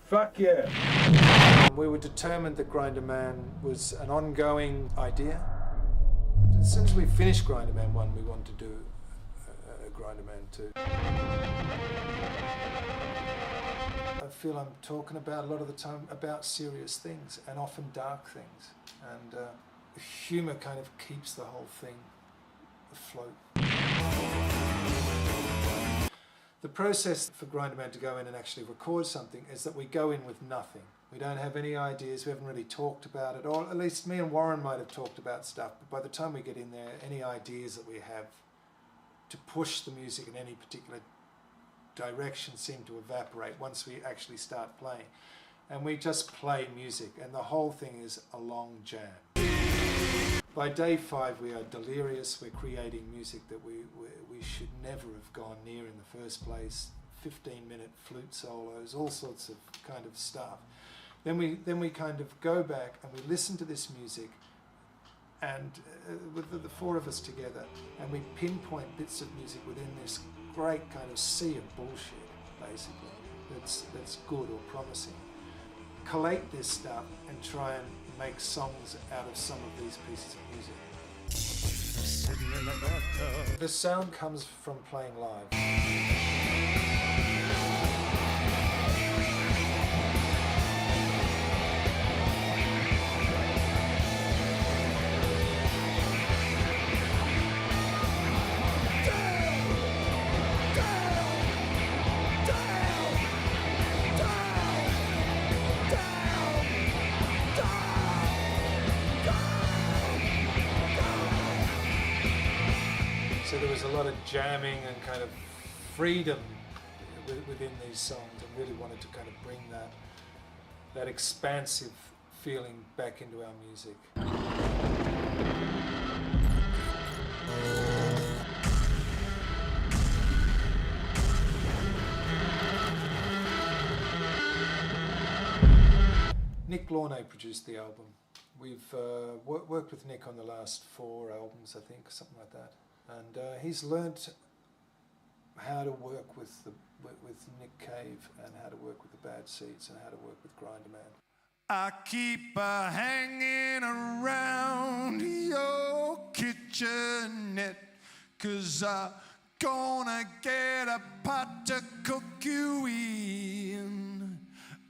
Fuck yeah. We were determined that Grinderman was an ongoing idea. As soon as we finished Grinderman 1, we wanted to do Grinderman 2. I feel I'm talking about a lot of the time about serious things and often dark things, and humour kind of keeps the whole thing afloat. The process for Grinderman to go in and actually record something is that we go in with nothing. We don't have any ideas, we haven't really talked about it, or at least me and Warren might have talked about stuff, but by the time we get in there, any ideas that we have to push the music in any particular direction seem to evaporate once we actually start playing. And we just play music, and the whole thing is a long jam. By day 5 we are delirious, we're creating music that we should never have gone near in the first place, 15-minute flute solos, all sorts of kind of stuff. Then we kind of go back and we listen to this music, and with the 4 of us together, and we pinpoint bits of music within this great kind of sea of bullshit, basically, that's good or promising. Collate this stuff and try and make songs out of some of these pieces of music. The sound comes from playing live. So there was a lot of jamming and kind of freedom within these songs, and really wanted to kind of bring that expansive feeling back into our music. Nick Launay produced the album. We've worked with Nick on the last 4 albums, I think, something like that. And he's learnt how to work with Nick Cave, and how to work with the Bad Seeds, and how to work with Grinderman. I keep hanging around your kitchenette, 'cause I'm gonna get a pot to cook you in.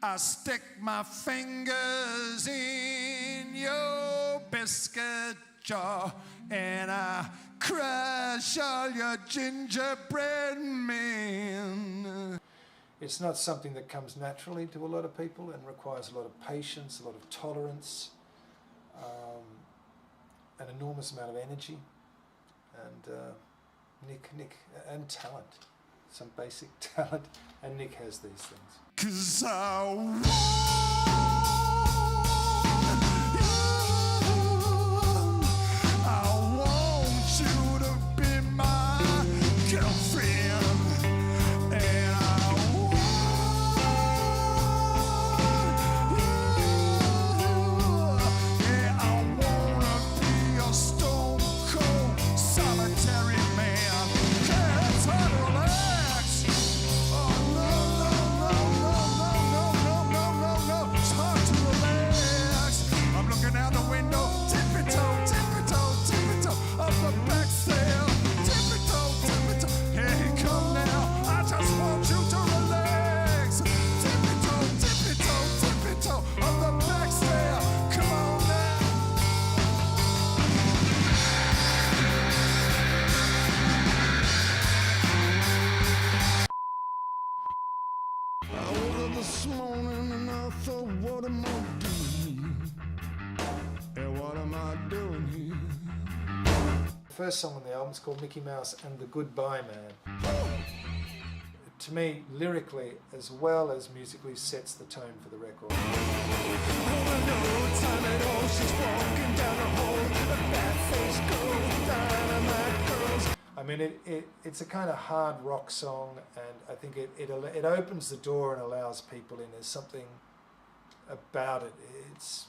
I stick my fingers in your biscuit jar, and I crush all your gingerbread men. It's not something that comes naturally to a lot of people, and requires a lot of patience, a lot of tolerance, an enormous amount of energy, and Nick and talent, some basic talent, and Nick has these things. 'Cause I want you to be my girlfriend, and I want you, yeah, I wanna be a stone cold solitary man. Yeah, it's hard to relax. Oh no, it's hard to relax. I'm looking out the window, tippy-toe up the back stair, tippy-toe, here he come now. I just want you to relax. Tippy-toe up the back stair. Come on now. I woke up this morning and I thought, what am I doing here? And what am I doing here? The first song on the album is called Mickey Mouse and the Goodbye Man. To me, lyrically as well as musically, sets the tone for the record. I mean, it's a kind of hard rock song, and I think it opens the door and allows people in. There's something about it. It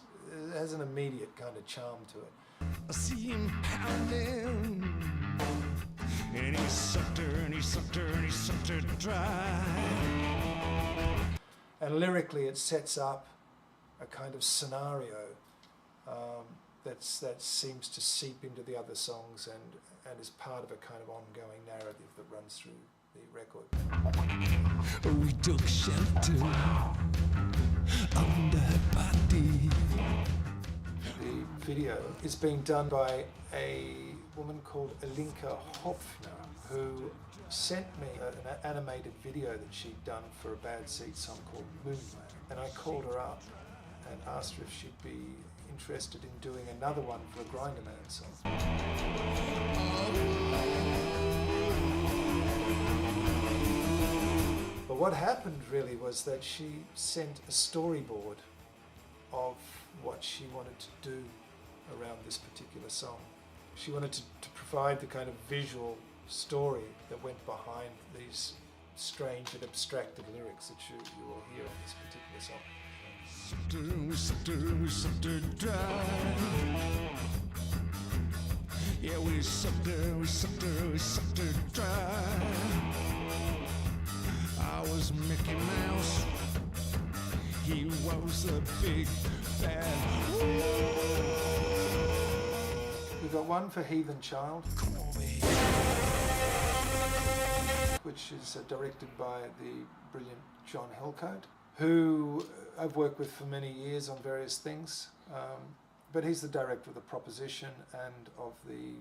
has an immediate kind of charm to it. I see him pounding, and he sucked her and he dry. And lyrically it sets up a kind of scenario that seems to seep into the other songs and is part of a kind of ongoing narrative that runs through the record. We took shelter under her body. The video is being done by a woman called Alinka Hopfner, who sent me an animated video that she'd done for a Bad Seed song called Moonland. And I called her up and asked her if she'd be interested in doing another one for a Grinderman song. But what happened really was that she sent a storyboard of what she wanted to do around this particular song. She wanted to provide the kind of visual story that went behind these strange and abstracted lyrics that you will hear on this particular song. We sucked her dry. Yeah, we sucked her dry. I was Mickey Mouse, he was a big bad. We've got one for Heathen Child, which is directed by the brilliant John Hillcoat, who I've worked with for many years on various things, but he's the director of The Proposition and of the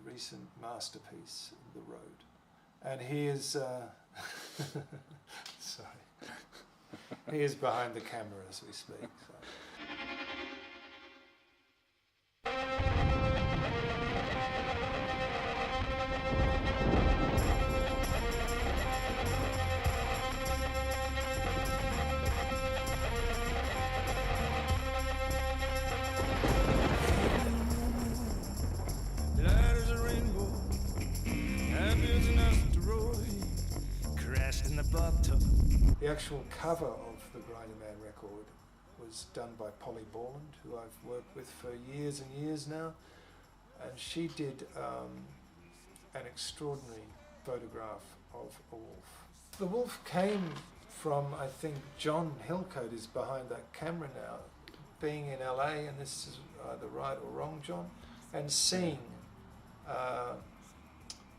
recent masterpiece, The Road. And he is, sorry, he is behind the camera as we speak. So. The actual cover of the Grinderman record was done by Polly Borland, who I've worked with for years and years now, and she did an extraordinary photograph of a wolf. The wolf came from, I think, John Hillcoat is behind that camera now, being in LA, and this is either right or wrong, John, and seeing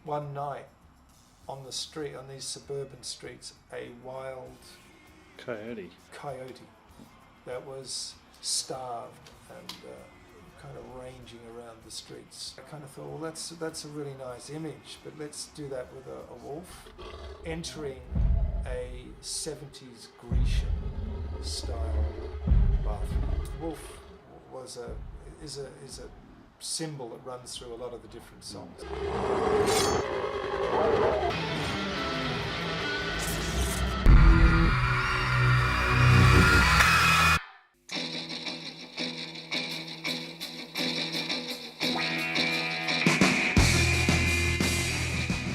one night on the street, on these suburban streets, a wild coyote that was starved and kind of ranging around the streets. I kind of thought, well, that's a really nice image, but let's do that with a wolf entering a 70s Grecian style bathroom. The wolf is a symbol that runs through a lot of the different songs.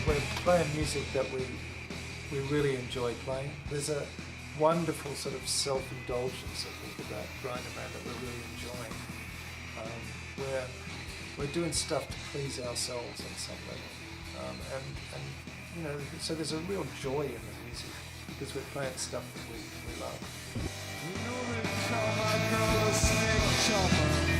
We're playing music that we really enjoy playing. There's a wonderful sort of self-indulgence, I think, about Grinderman that we're really enjoying. We're doing stuff to please ourselves on some level, and you know, so there's a real joy in the music because we're playing stuff that we love. You know they call my girl a snake chopper.